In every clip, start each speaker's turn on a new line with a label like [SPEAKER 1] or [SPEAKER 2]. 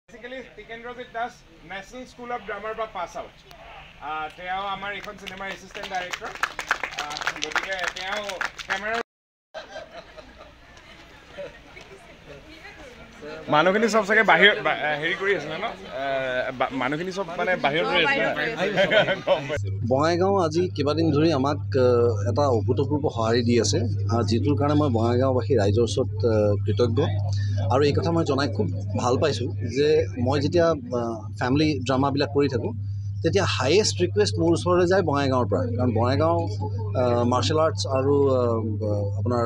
[SPEAKER 1] Basically, Tikendrajit Das, National School of Drama ba pass out. Teo amar ekhon cinema assistant director. Gotike teo camera মানুহখিনি সব সাগে বাহিৰ হেৰি কৰি আছে না মানুহখিনি সব মানে বাহিৰ কৰি আছে
[SPEAKER 2] বঙাইগাঁও আজি কেইবাদিন ধৰি আমাক এটা অভূতপূৰ্ব সঁহাৰি দি আছে যিটোৰ কাৰণে মই বঙাইগাঁওবাসী ৰাইজৰ ওচৰত কৃতজ্ঞ আৰু এই কথা মই জনাই খুব ভাল পাইছোঁ যে মই যেতিয়া ফেমিলি ড্ৰামাবিলাক কৰি থাকোঁ তেতিয়া হাইয়েষ্ট ৰিকুৱেষ্ট মোৰ ওচৰলৈ যায় বঙাইগাঁৱৰ পৰা কাৰণ বঙাইগাঁও মাৰ্শাল আৰ্টছ আৰু আপোনাৰ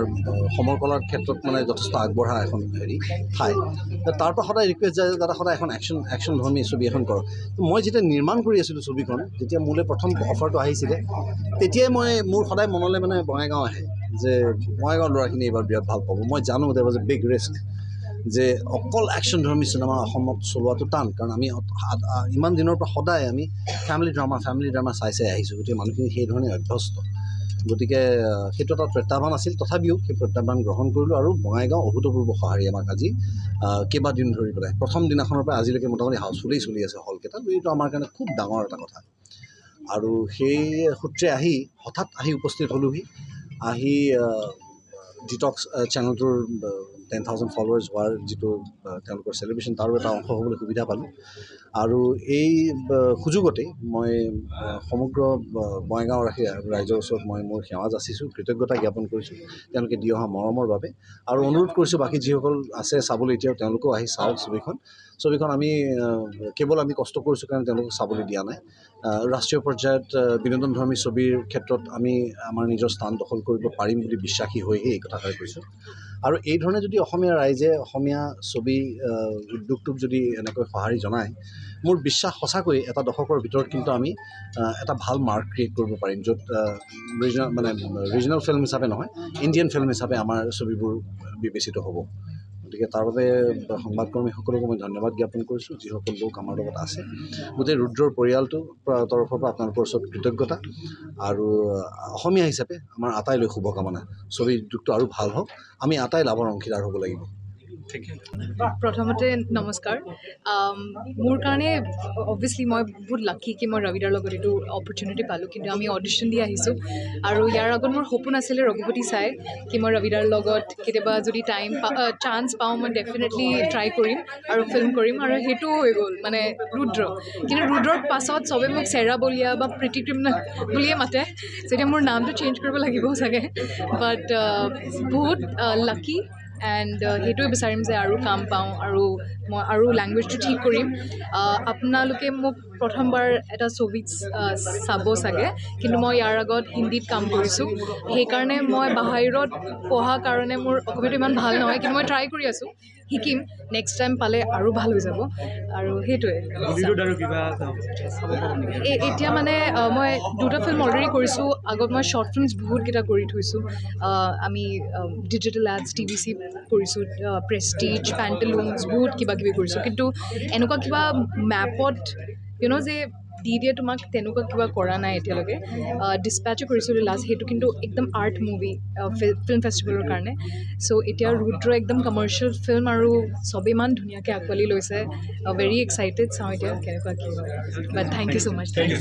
[SPEAKER 2] সমৰ কলাৰ ক্ষেত্ৰত মানে যথেষ্ট আগবঢ়া এখন হেৰি ঠাই তাৰ পৰা সদায় ৰিকুৱেষ্ট যায় যাতে সদায় এখন একশ্যন ধৰ্মী ছবি এখন কৰক মই যেতিয়া নিৰ্মাণ কৰি আছিলোঁ ছবিখন যেতিয়া মোলৈ প্ৰথম অফাৰটো আহিছিলে তেতিয়াই মোৰ সদায় মনলৈ মানে বঙাইগাঁও আহে যে বঙাইগাঁৱৰ ল'ৰাখিনি এইবাৰ বিৰাট ভাল পাব মই জানো দেৰ ৱাজ এ বিগ ৰিস্ক যে অকল একশ্যন ধৰ্মী চিনেমা অসমত চলোৱাটো টান কাৰণ আমি ইমান দিনৰ পৰা সদায় আমি ফেমিলি ড্ৰামা চাই আহিছোঁ গতিকে মানুহখিনি সেইধৰণে অভ্যস্ত গতিকে সেইটো এটা প্ৰত্যাহ্বান আছিল তথাপিও সেই প্ৰত্যাহ্বান গ্ৰহণ কৰিলোঁ আৰু বঙাইগাঁও অভূতপূৰ্ব সঁহাৰি আমাক আজি কেইবাদিন ধৰি পেলাই প্ৰথম দিনাখনৰ পৰা আজিলৈকে মোটামুটি হাউচফুলেই চলি আছে হলকেইটা এইটো আমাৰ কাৰণে খুব ডাঙৰ এটা কথা আৰু সেই সূত্ৰে হঠাৎ আহি উপস্থিত হ'লোহি আহি ডিটক্স চেনেলটোৰ 10,000 ফলোৱাৰ্ছ হোৱাৰ যিটো তেওঁলোকৰ চেলিব্ৰেশ্যন তাৰো এটা অংশ হ'বলৈ সুবিধা পালোঁ আৰু এই সুযোগতে মই সমগ্ৰ বঙাইগাঁও ৰাইজৰ ওচৰত মই মোৰ সেৱা যাচিছোঁ কৃতজ্ঞতা জ্ঞাপন কৰিছোঁ তেওঁলোকে দি অহা মৰমৰ বাবে আৰু অনুৰোধ কৰিছোঁ বাকী যিসকল আছে চাবলৈ এতিয়াও তেওঁলোকেও আহি চাওক ছবিখন আমি কেৱল আমি কষ্ট কৰিছোঁ কাৰণে তেওঁলোকক চাবলৈ দিয়া নাই ৰাষ্ট্ৰীয় পৰ্যায়ত বিনোদনধৰ্মী ছবিৰ ক্ষেত্ৰত আমি আমাৰ নিজৰ স্থান দখল কৰিব পাৰিম বুলি বিশ্বাসী হৈহে এই কথাষাৰ কৈছোঁ আৰু এই ধৰণে যদি অসমীয়া ৰাইজে অসমীয়া ছবি উদ্যোগটোক যদি এনেকৈ সঁহাৰি জনায় মোৰ বিশ্বাস সঁচাকৈ এটা দশকৰ ভিতৰত কিন্তু আমি এটা ভাল মাৰ্ক ক্ৰিয়েট কৰিব পাৰিম য'ত ৰিজনেল ফিল্ম হিচাপে নহয় ইণ্ডিয়ান ফিল্ম হিচাপে আমাৰ ছবিবোৰ বিবেচিত হ'ব গতিকে তাৰ বাবে সংবাদকৰ্মীসকলকো মই ধন্যবাদ জ্ঞাপন কৰিছোঁ যিসকল লোক আমাৰ লগত আছে গোটেই ৰুদ্ৰৰ পৰিয়ালটোৰ তৰফৰ পৰা আপোনালোকৰ ওচৰত কৃতজ্ঞতা আৰু অসমীয়া হিচাপে আমাৰ আটাইলৈ শুভকামনা ছবি উদ্যোগটো আৰু ভাল হওক আমি আটাই লাভৰ অংশীদাৰ হ'ব লাগিব
[SPEAKER 3] প্ৰথমতে নমস্কাৰ মোৰ কাৰণে অবভিয়াছলি মই বহুত লাকি কি মই ৰবিদাৰ লগত এইটো অপৰচুনিটি পালোঁ কিন্তু আমি অডিশ্যন দি আহিছোঁ আৰু ইয়াৰ আগত মোৰ সপোন আছিলে ৰঘুপতি চাই কি মই ৰবিদাৰ লগত কেতিয়াবা যদি চান্স পাওঁ মই ডেফিনেটলি ট্ৰাই কৰিম আৰু ফিল্ম কৰিম আৰু সেইটো হৈ গ'ল মানে ৰুদ্ৰ কিন্তু ৰুদ্ৰৰ পাছত চবে মোক চেৰা বলিয়া বা প্ৰীতি ক্ৰিমিনেল বুলিয়ে মাতে যেতিয়া মোৰ নামটো চেঞ্জ কৰিব লাগিব চাগে বাট বহুত লাকি এণ্ড সেইটোৱে বিচাৰিম যে আৰু কাম পাওঁ আৰু মই আৰু লেংগুৱেজটো ঠিক কৰিম আপোনালোকে মোক প্ৰথমবাৰ এটা ছবিত চাব চাগে কিন্তু মই ইয়াৰ আগত হিন্দীত কাম কৰিছোঁ সেইকাৰণে মই বাহিৰত পঢ়া কাৰণে মোৰ অসমীয়াটো ইমান ভাল নহয় কিন্তু মই ট্ৰাই কৰি আছোঁ শিকিম নেক্সট টাইম পালে আৰু ভাল হৈ যাব আৰু সেইটোৱে এতিয়া মানে মই দুটা ফিল্ম অলৰেডি কৰিছোঁ আগত মই শ্বৰ্ট ফিল্মছ বহুতকেইটা কৰি থৈছোঁ আমি ডিজিটেল এডছ TVC কৰিছোঁ প্ৰেষ্টিজ পেণ্টেলুনছ বহুত কিবা কিবি কৰিছোঁ কিন্তু এনেকুৱা কিবা মেপত যে দি দিয়ে তোমাক তেনেকুৱা কিবা কৰা নাই এতিয়ালৈকে ডিছপেচো কৰিছিলোঁ লাষ্ট সেইটো কিন্তু একদম আৰ্ট মুভি ফিল্ম ফেষ্টিভেলৰ কাৰণে চ' এতিয়া ৰুদ্ৰ একদম কমাৰ্চিয়েল ফিল্ম আৰু চবেই ইমান ধুনীয়াকৈ আঁকোৱালি লৈছে ভেৰি এক্সাইটেড চাওঁ এতিয়া কেনেকুৱা কি হয় বাট থেংক ইউ ছ' মাছ